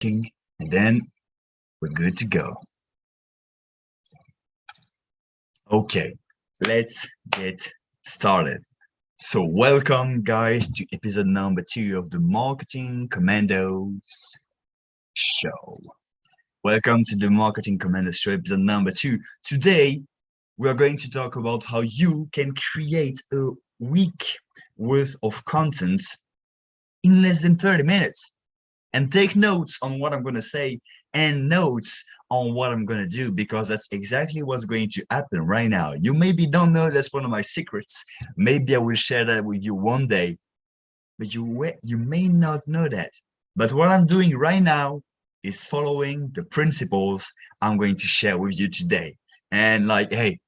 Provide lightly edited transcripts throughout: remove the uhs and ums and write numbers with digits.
working, and then we're good to go. Okay, let's get started. So welcome guys to episode number 2 of the Marketing Commandos show. Welcome to the Marketing Commandos show, episode number 2. Today, we are going to talk about how you can create a week worth of content in less than 30 minutes. And take notes on what I'm going to say and notes on what I'm going to do, because that's exactly what's going to happen right now. You maybe don't know, that's one of my secrets. Maybe I will share that with you one day, but you may not know that. But what I'm doing right now is following the principles I'm going to share with you today. And like, hey,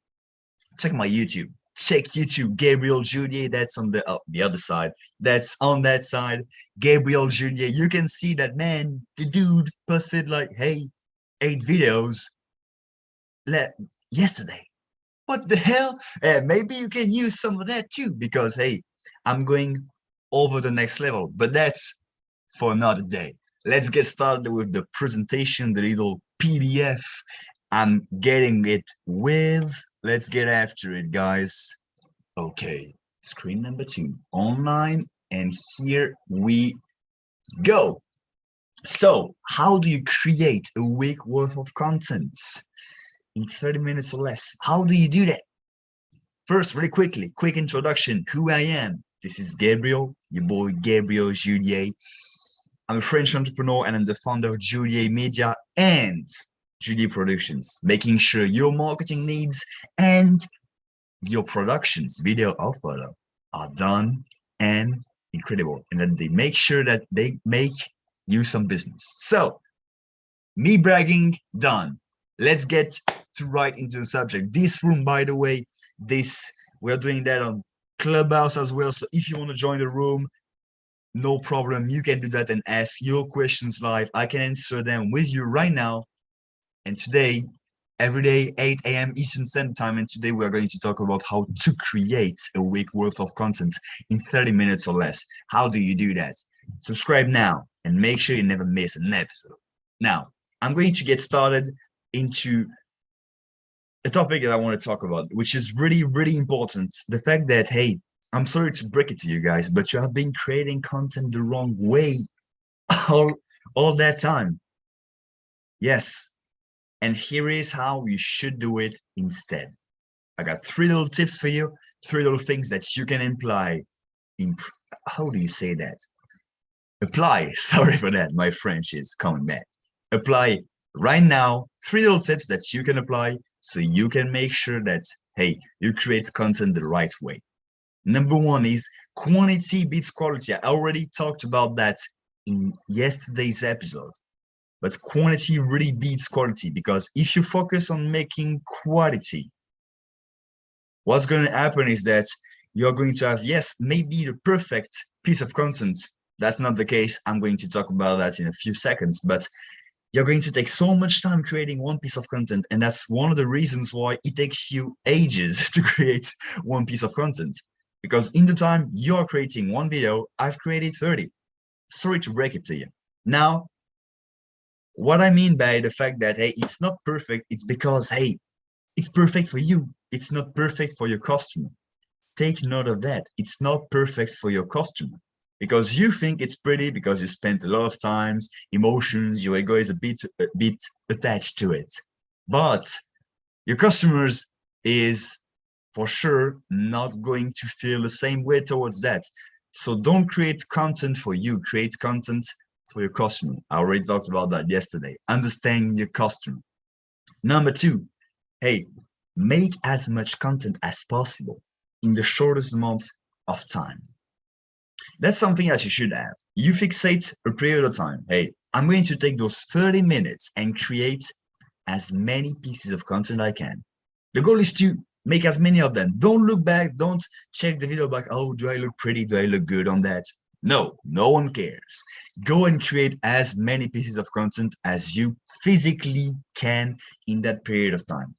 check my YouTube. Check YouTube, Gabriel Juliet, that's on the other side. That's on that side, Gabriel Juliet. You can see that, man, the dude posted like, hey, 8 videos yesterday. What the hell? Maybe you can use some of that too, because, hey, I'm going over the next level, but that's for another day. Let's get started with the presentation, the little PDF I'm getting it with. Let's get after it, guys. Okay, screen number 2, online, and here we go. So, how do you create a week worth of content in 30 minutes or less? How do you do that? First, really quickly, quick introduction, who I am. This is Gabriel, your boy Gabriel Juliet. I'm a French entrepreneur and I'm the founder of Juliet Media and Juliet Productions, making sure your marketing needs and your productions, video or photo, are done and incredible, and that they make sure that they make you some business. So, me bragging done. Let's get to right into the subject. This room, by the way, we're doing that on Clubhouse as well. So if you want to join the room, no problem. You can do that and ask your questions live. I can answer them with you right now. And today, every day, 8 a.m. Eastern Standard Time. And today we are going to talk about how to create a week worth of content in 30 minutes or less. How do you do that? Subscribe now and make sure you never miss an episode. Now, I'm going to get started into a topic that I want to talk about, which is really, really important. The fact that, hey, I'm sorry to break it to you guys, but you have been creating content the wrong way all that time. Yes. And here is how you should do it instead. I got 3 little tips for you, 3 little things that you can apply in, how do you say that? Apply, sorry for that, my French is coming back. Apply right now, 3 little tips that you can apply so you can make sure that, hey, you create content the right way. Number 1 is quantity beats quality. I already talked about that in yesterday's episode. But quantity really beats quality, because if you focus on making quality, what's going to happen is that you're going to have, yes, maybe the perfect piece of content. That's not the case. I'm going to talk about that in a few seconds, but you're going to take so much time creating one piece of content. And that's one of the reasons why it takes you ages to create one piece of content. Because in the time you're creating one video, I've created 30. Sorry to break it to you. Now, what I mean by the fact that, hey, it's not perfect, it's because, hey, it's perfect for you. It's not perfect for your customer. Take note of that. It's not perfect for your customer because you think it's pretty because you spent a lot of times, emotions, your ego is a bit attached to it. But your customers is for sure not going to feel the same way towards that. So don't create content for you, create content for your customer. I already talked about that yesterday. Understand your customer. Number 2, hey, make as much content as possible in the shortest amount of time. That's something that you should have. You fixate a period of time. Hey, I'm going to take those 30 minutes and create as many pieces of content I can. The goal is to make as many of them. Don't look back. Don't check the video back. Oh, do I look pretty? Do I look good on that? No, no one cares. Go and create as many pieces of content as you physically can in that period of time.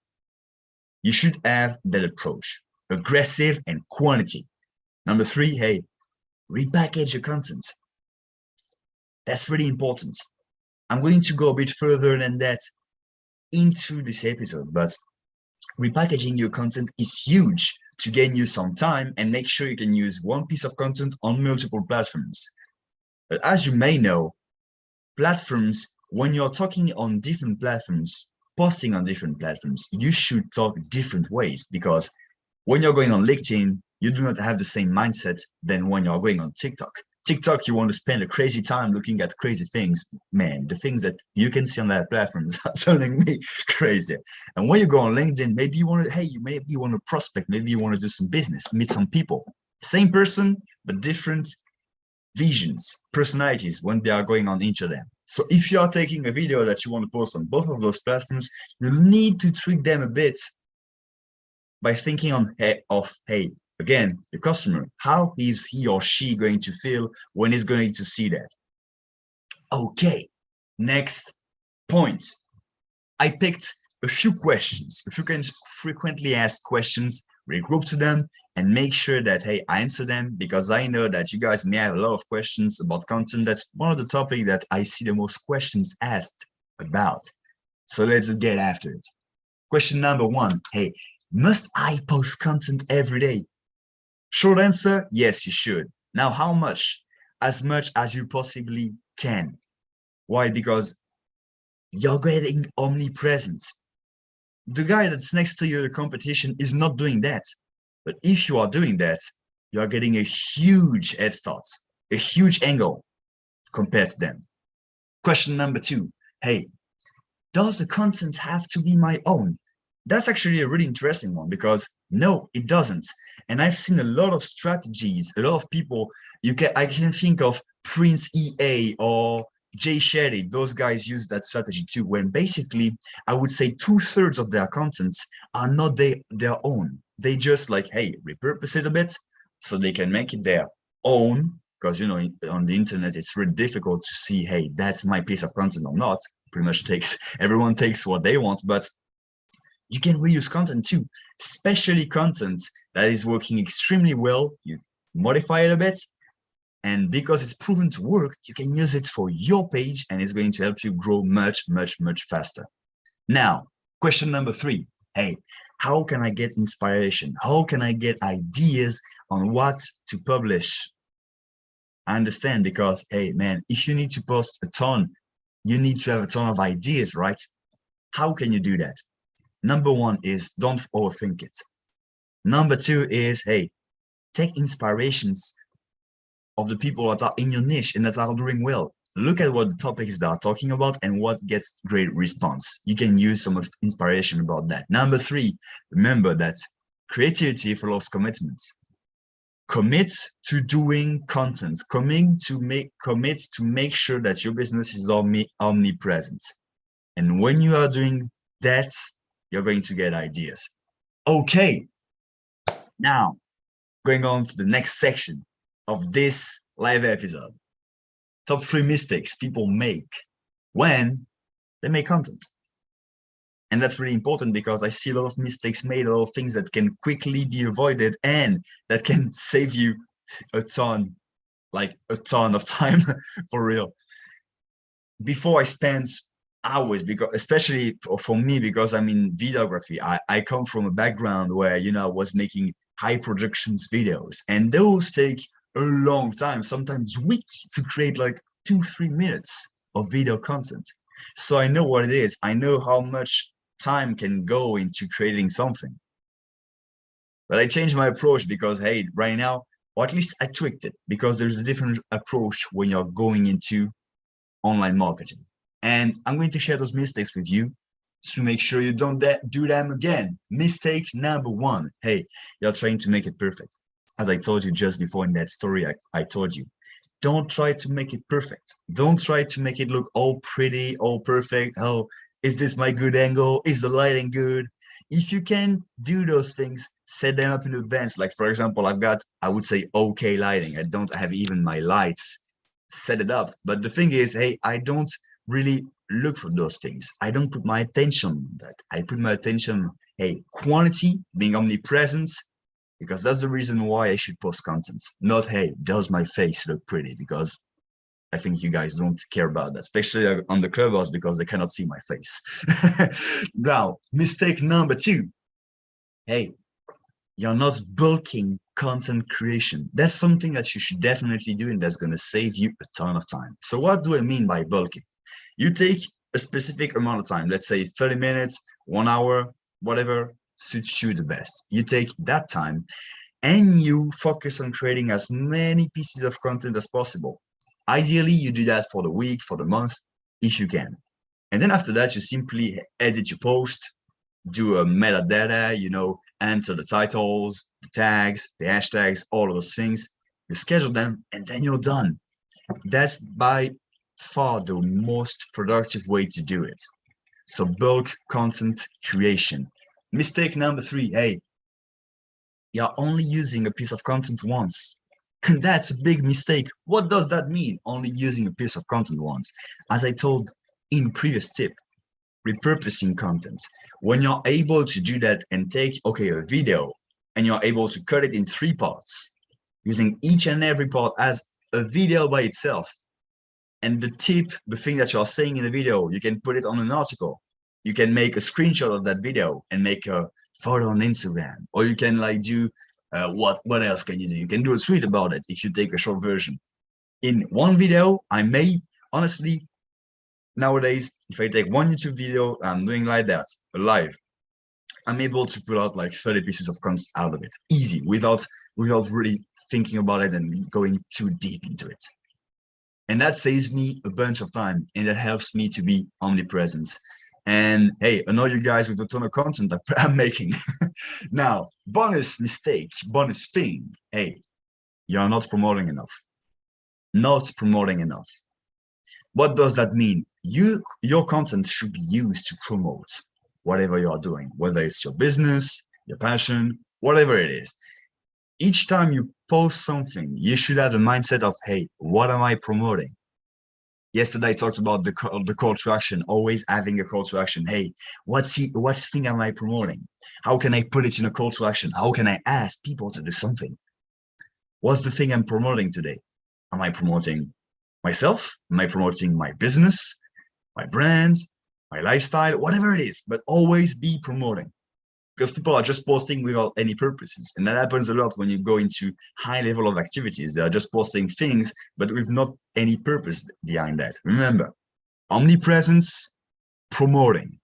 You should have that approach, aggressive and quantity. Number 3, hey, repackage your content. That's really important. I'm going to go a bit further than that into this episode, but repackaging your content is huge to gain you some time and make sure you can use one piece of content on multiple platforms. But as you may know, platforms, when you're talking on different platforms, posting on different platforms, you should talk different ways, because when you're going on LinkedIn, you do not have the same mindset than when you're going on TikTok. TikTok, you want to spend a crazy time looking at crazy things. Man, the things that you can see on that platform are turning me crazy. And when you go on LinkedIn, maybe you want to, hey, you maybe want to prospect, maybe you want to do some business, meet some people. Same person, but different visions, personalities when they are going on each of them. So if you are taking a video that you want to post on both of those platforms, you need to tweak them a bit by thinking hey, again, the customer, how is he or she going to feel when he's going to see that? Okay, next point. I picked a few questions, a few frequently asked questions, regroup to them and make sure that, hey, I answer them, because I know that you guys may have a lot of questions about content. That's one of the topics that I see the most questions asked about. So let's get after it. Question number one, hey, must I post content every day? Short answer, yes, you should. Now, how much? As much as you possibly can. Why? Because you're getting omnipresent. The guy that's next to you in the competition is not doing that. But if you are doing that, you're getting a huge head start, a huge angle compared to them. Question number two, hey, does the content have to be my own? That's actually a really interesting one, because no, it doesn't. And I've seen a lot of strategies, a lot of people, I can think of Prince EA or Jay Shetty. Those guys use that strategy too, when basically I would say 2/3 of their contents are not their own. They just like, hey, repurpose it a bit so they can make it their own, because you know, on the internet it's really difficult to see, hey, that's my piece of content or not. Pretty much everyone takes what they want, but you can reuse content too, especially content that is working extremely well. You modify it a bit, and because it's proven to work, you can use it for your page, and it's going to help you grow much, much, much faster. Now, question number three, hey, how can I get inspiration? How can I get ideas on what to publish? I understand, because, hey, man, if you need to post a ton, you need to have a ton of ideas, right? How can you do that? Number one is don't overthink it. Number two is, hey, take inspirations of the people that are in your niche and that are doing well. Look at what the topics they are talking about and what gets great response. You can use some of inspiration about that. Number three, remember that creativity follows commitment. Commit to doing content. Commit to make sure that your business is omnipresent. And when you are doing that, you're going to get ideas. Okay, now going on to the next section of this live episode. Top 3 mistakes people make when they make content. And that's really important, because I see a lot of mistakes made, a lot of things that can quickly be avoided and that can save you a ton of time for real. Before I spent hours, because especially for me, because I'm in videography, I come from a background where, you know, I was making high productions videos, and those take a long time, sometimes weeks, to create like 2-3 minutes of video content. So I know what it is. I know how much time can go into creating something. But I changed my approach because, hey, right now, or at least I tweaked it, because there's a different approach when you're going into online marketing. And I'm going to share those mistakes with you to make sure you don't do them again. Mistake number one, hey, you're trying to make it perfect. As I told you just before in that story I told you, don't try to make it perfect. Don't try to make it look all pretty, all perfect. Oh, is this my good angle? Is the lighting good? If you can do those things, set them up in advance. Like, for example, I've got, I would say, okay lighting. I don't have even my lights set it up. But the thing is, hey, I don't really look for those things. I don't put my attention on that. I put my attention, hey, quantity, being omnipresent, because that's the reason why I should post content. Not, hey, does my face look pretty? Because I think you guys don't care about that, especially on the clubhouse because they cannot see my face. Now, mistake number 2. Hey, you're not bulking content creation. That's something that you should definitely do, and that's going to save you a ton of time. So what do I mean by bulking? You take a specific amount of time, let's say 30 minutes, 1 hour, whatever suits you the best. You take that time and you focus on creating as many pieces of content as possible. Ideally, you do that for the week, for the month, if you can. And then after that, you simply edit your post, do a metadata, enter the titles, the tags, the hashtags, all of those things. You schedule them, and then you're done. That's by far the most productive way to do it. So bulk content creation. Mistake number 3, hey, you're only using a piece of content once. And that's a big mistake. What does that mean? Only using a piece of content once. As I told in previous tip, repurposing content. When you're able to do that and take, a video, and you're able to cut it in 3 parts, using each and every part as a video by itself. And the thing that you're saying in the video, you can put it on an article. You can make a screenshot of that video and make a photo on Instagram. Or you can do, what else can you do? You can do a tweet about it if you take a short version. In one video, I may, honestly, nowadays, if I take one YouTube video, I'm doing like that, live, I'm able to pull out 30 pieces of content out of it, easy, without really thinking about it and going too deep into it. And that saves me a bunch of time, and that helps me to be omnipresent. And hey, annoy you guys with a ton of content that I'm making. Now, bonus mistake, bonus thing. Hey, you're not promoting enough. Not promoting enough. What does that mean? Your content should be used to promote whatever you are doing, whether it's your business, your passion, whatever it is. Each time you post something, you should have the mindset of, hey, what am I promoting? Yesterday I talked about the call to action, always having a call to action. Hey, what thing am I promoting? How can I put it in a call to action? How can I ask people to do something? What's the thing I'm promoting today? Am I promoting myself? Am I promoting my business, my brand, my lifestyle, whatever it is, but always be promoting, because people are just posting without any purposes. And that happens a lot when you go into high level of activities. They are just posting things, but with not any purpose behind that. Remember, omnipresence, promoting,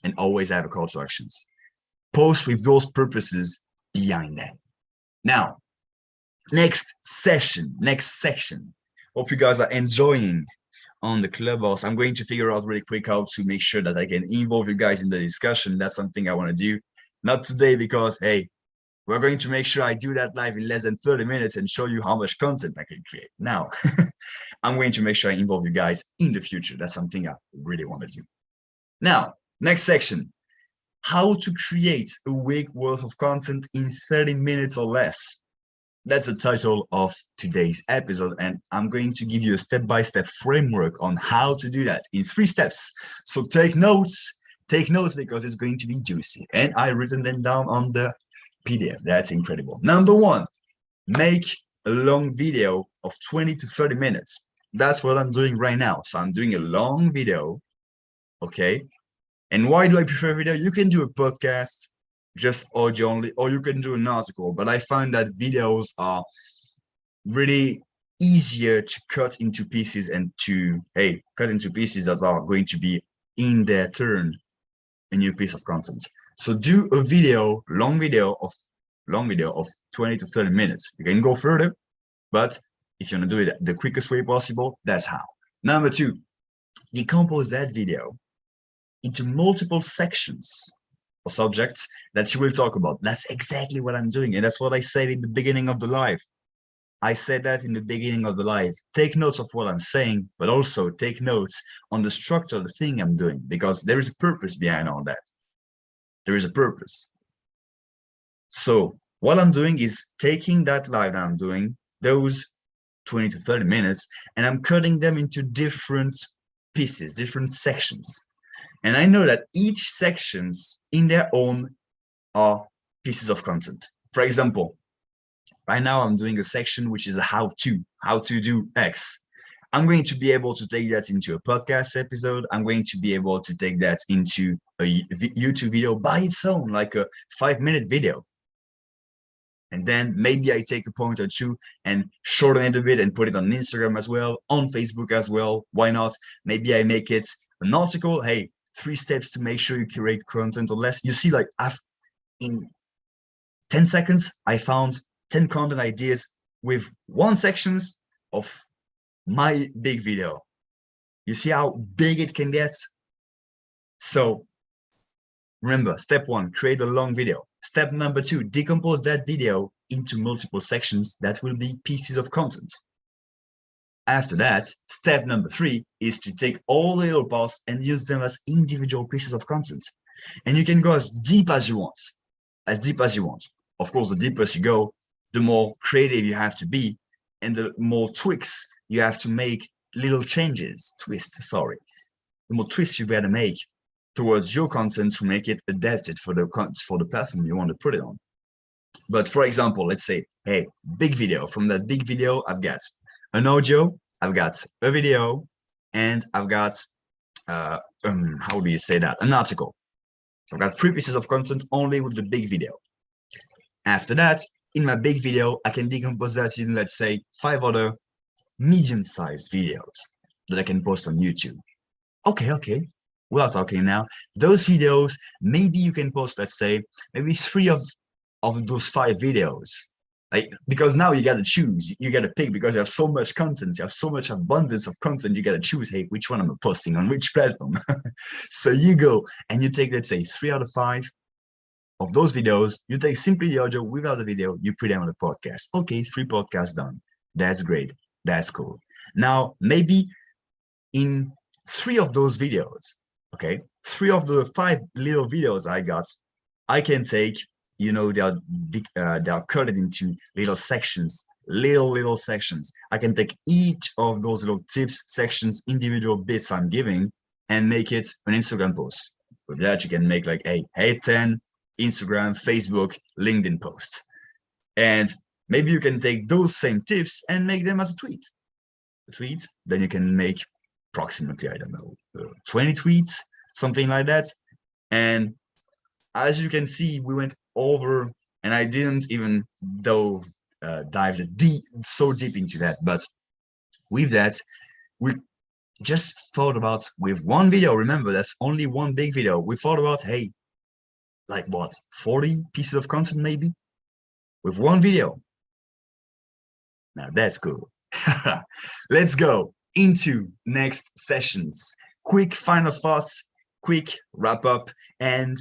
and always have a call to actions. Post with those purposes behind that. Now, next section. Hope you guys are enjoying on the clubhouse. I'm going to figure out really quick how to make sure that I can involve you guys in the discussion. That's something I want to do. Not today, because hey, we're going to make sure I do that live in less than 30 minutes and show you how much content I can create. Now, I'm going to make sure I involve you guys in the future. That's something I really want to do. Now, next section. How to create a week worth of content in 30 minutes or less. That's the title of today's episode, and I'm going to give you a step-by-step framework on how to do that in 3 steps. So take notes because it's going to be juicy. And I've written them down on the PDF. That's incredible. Number 1, make a long video of 20 to 30 minutes. That's what I'm doing right now. So I'm doing a long video, okay? And why do I prefer video? You can do a podcast, just audio only, or you can do an article, but I find that videos are really easier to cut into pieces and to cut into pieces that are going to be in their turn a new piece of content. So do a video, long video of 20 to 30 minutes. You can go further, but if you want to do it the quickest way possible, that's how. Number 2, decompose that video into multiple sections or subjects that you will talk about. That's exactly what I'm doing. And that's what I said in the beginning of the live. I said that in the beginning of the live. Take notes of what I'm saying, but also take notes on the structure of the thing I'm doing, because there is a purpose behind all that. There is a purpose. So what I'm doing is taking that live that I'm doing, those 20 to 30 minutes, and I'm cutting them into different pieces, different sections. And I know that each sections in their own are pieces of content. For example, right now I'm doing a section which is a how to do X. I'm going to be able to take that into a podcast episode. I'm going to be able to take that into a YouTube video by its own, like a 5-minute video. And then maybe I take a point or two and shorten it a bit and put it on Instagram as well, on Facebook as well. Why not? Maybe I make it an article. Hey, 3 steps to make sure you curate content or less. You see, like in 10 seconds, I found 10 content ideas with 1 sections of my big video. You see how big it can get? So remember, step 1, create a long video. Step number 2, decompose that video into multiple sections that will be pieces of content. After that, step number 3 is to take all the little parts and use them as individual pieces of content. And you can go as deep as you want, as deep as you want. Of course, the deeper you go, the more creative you have to be, and the more tweaks you have to make, little changes, twists, sorry. The more twists you gotta make towards your content to make it adapted for the platform you want to put it on. But for example, let's say, hey, big video. From that big video, I've got an audio, I've got a video, and I've got, how do you say that? An article. So I've got 3 pieces of content only with the big video. After that, in my big video, I can decompose that in, let's say, 5 other medium-sized videos that I can post on YouTube. Okay. We are talking now. Those videos, maybe you can post, let's say, maybe 3 of those 5 videos. Like, because now you got to choose, you got to pick, because you have so much content, you have so much abundance of content, you got to choose, hey, which one am I posting on which platform? So you go and you take, let's say, 3 out of 5 of those videos, you take simply the audio without the video, you put them on the podcast. Okay, 3 podcasts done. That's great. That's cool. Now, maybe in 3 of those videos, okay, 3 of the 5 little videos I got, I can take, you know, they are cut into little sections, little sections. I can take each of those little tips, sections, individual bits I'm giving, and make it an Instagram post. With that, you can make like a 10 Instagram, Facebook, LinkedIn posts. And maybe you can take those same tips and make them as a tweet. Then you can make approximately, I don't know, 20 tweets, something like that. And as you can see, we went over, and I didn't even dive so deep into that. But with that, we just thought about, with 1 video, remember, that's only 1 big video. We thought about, hey, like what, 40 pieces of content maybe? With 1 video. Now that's cool. Let's go into next sessions. Quick final thoughts, quick wrap up, and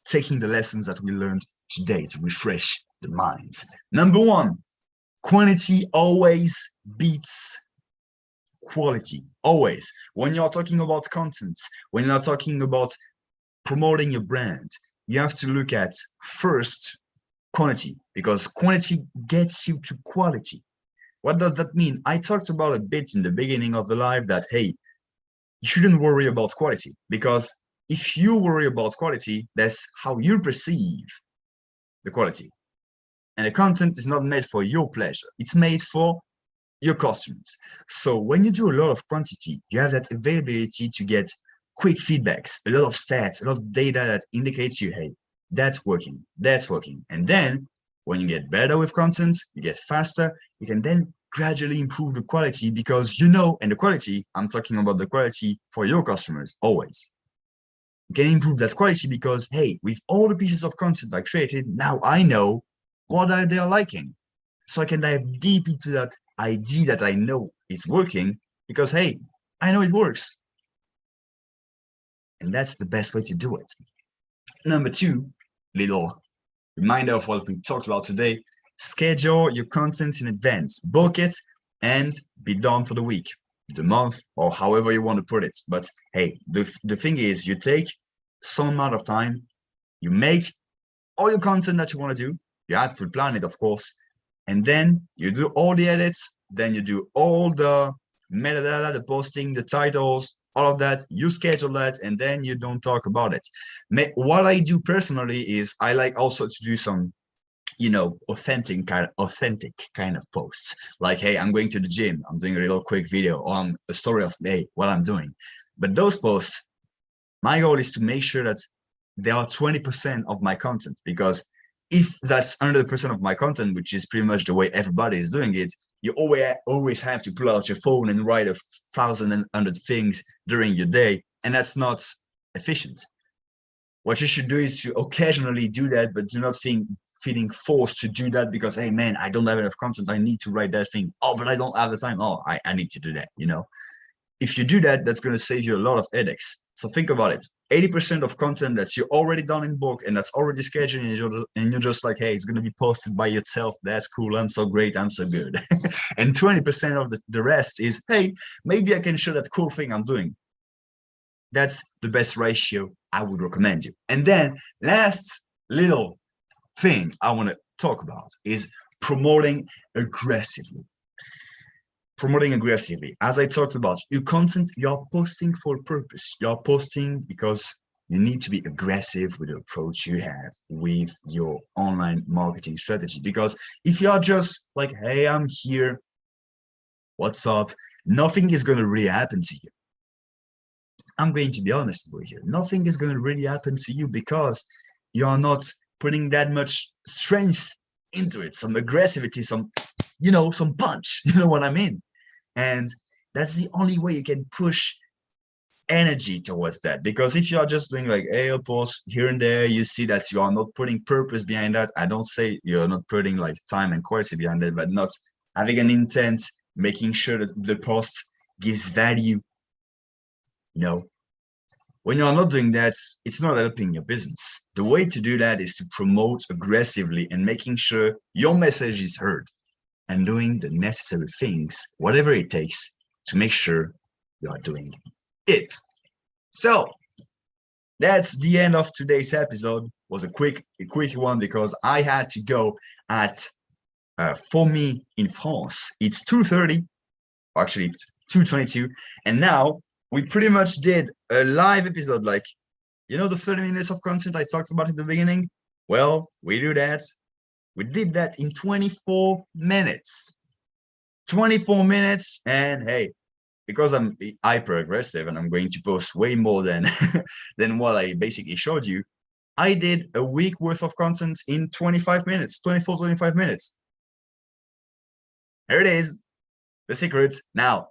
taking the lessons that we learned today to refresh the minds. Number 1, quantity always beats quality. Always. When you're talking about content, when you're talking about promoting your brand, you have to look at first quantity, because quantity gets you to quality. What does that mean? I talked about a bit in the beginning of the live that, hey, you shouldn't worry about quality, because if you worry about quality, that's how you perceive the quality. And the content is not made for your pleasure. It's made for your customers. So when you do a lot of quantity, you have that availability to get quick feedbacks, a lot of stats, a lot of data that indicates you, hey, that's working. And then when you get better with content, you get faster, you can then gradually improve the quality, because you know, and the quality, I'm talking about the quality for your customers always. You can improve that quality because, hey, with all the pieces of content I created, now I know what they are liking. So I can dive deep into that idea that I know is working, because, hey, I know it works. And that's the best way to do it. Number 2, little reminder of what we talked about today: schedule your content in advance, book it, and be done for the week, the month, or however you want to put it. But hey, the thing is, you take some amount of time, you make all your content that you want to do, you have to plan it, of course, and then you do all the edits, then you do all the metadata, the posting, the titles, all of that, you schedule that, and then you don't talk about it. What I do personally is I like also to do some authentic kind of posts. Like, hey, I'm going to the gym, I'm doing a little quick video on a story of, hey, what I'm doing. But those posts, my goal is to make sure that they are 20% of my content, because if that's 100% of my content, which is pretty much the way everybody is doing it, you always have to pull out your phone and write 1,100 things during your day, and that's not efficient. What you should do is to occasionally do that, but do not feeling forced to do that because, hey man, I don't have enough content, I need to write that thing. Oh, but I don't have the time. Oh, I need to do that, If you do that, that's going to save you a lot of headaches. So think about it. 80% of content that's you already done in bulk and that's already scheduled, and you're just like, hey, it's going to be posted by itself. That's cool. I'm so great. I'm so good. And 20% of the rest is, hey, maybe I can show that cool thing I'm doing. That's the best ratio I would recommend you. And then last little thing I want to talk about is promoting aggressively. Promoting aggressively. As I talked about, your content, you're posting for a purpose. You're posting because you need to be aggressive with the approach you have with your online marketing strategy. Because if you're just like, hey, I'm here, what's up? Nothing is going to really happen to you. I'm going to be honest with you. Nothing is going to really happen to you because you're not putting that much strength into it, some aggressivity, some punch, you know what I mean? And that's the only way you can push energy towards that. Because if you are just doing like, hey, I'll post here and there, you see that you are not putting purpose behind that. I don't say you're not putting like time and quality behind it, but not having an intent, making sure that the post gives value. When you're not doing that, it's not helping your business. The way to do that is to promote aggressively and making sure your message is heard and doing the necessary things, whatever it takes, to make sure you are doing it. So that's the end of today's episode. It was a quick one because I had to go at, for me in France, it's 2:30, actually it's 2:22, and now we pretty much did a live episode, like, the 30 minutes of content I talked about at the beginning. Well, we did that in 24 minutes. 24 minutes, and hey, because I'm hyper aggressive and I'm going to post way more than than what I basically showed you, I did a week worth of content in 25 minutes, 25 minutes. Here it is, the secret. Now,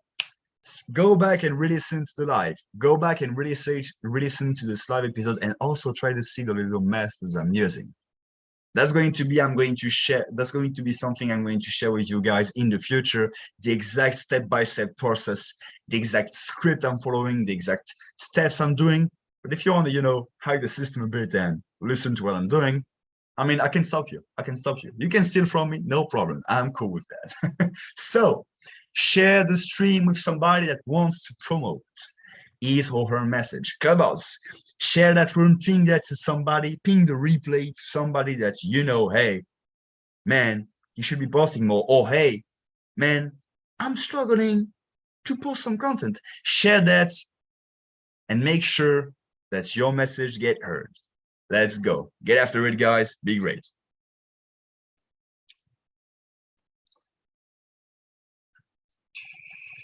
go back and re-listen to the live. Go back and re-listen to this live episode, and also try to see the little methods I'm using. That's going to be something I'm going to share with you guys in the future, the exact step-by-step process, the exact script I'm following, the exact steps I'm doing. But if you want to, hack the system a bit and listen to what I'm doing, I mean, I can stop you. You can steal from me, no problem. I'm cool with that. So share the stream with somebody that wants to promote his or her message. Clubhouse. Share that room, ping that to somebody, ping the replay to somebody that hey, man, you should be posting more. Or hey, man, I'm struggling to post some content. Share that and make sure that your message get heard. Let's go. Get after it, guys. Be great.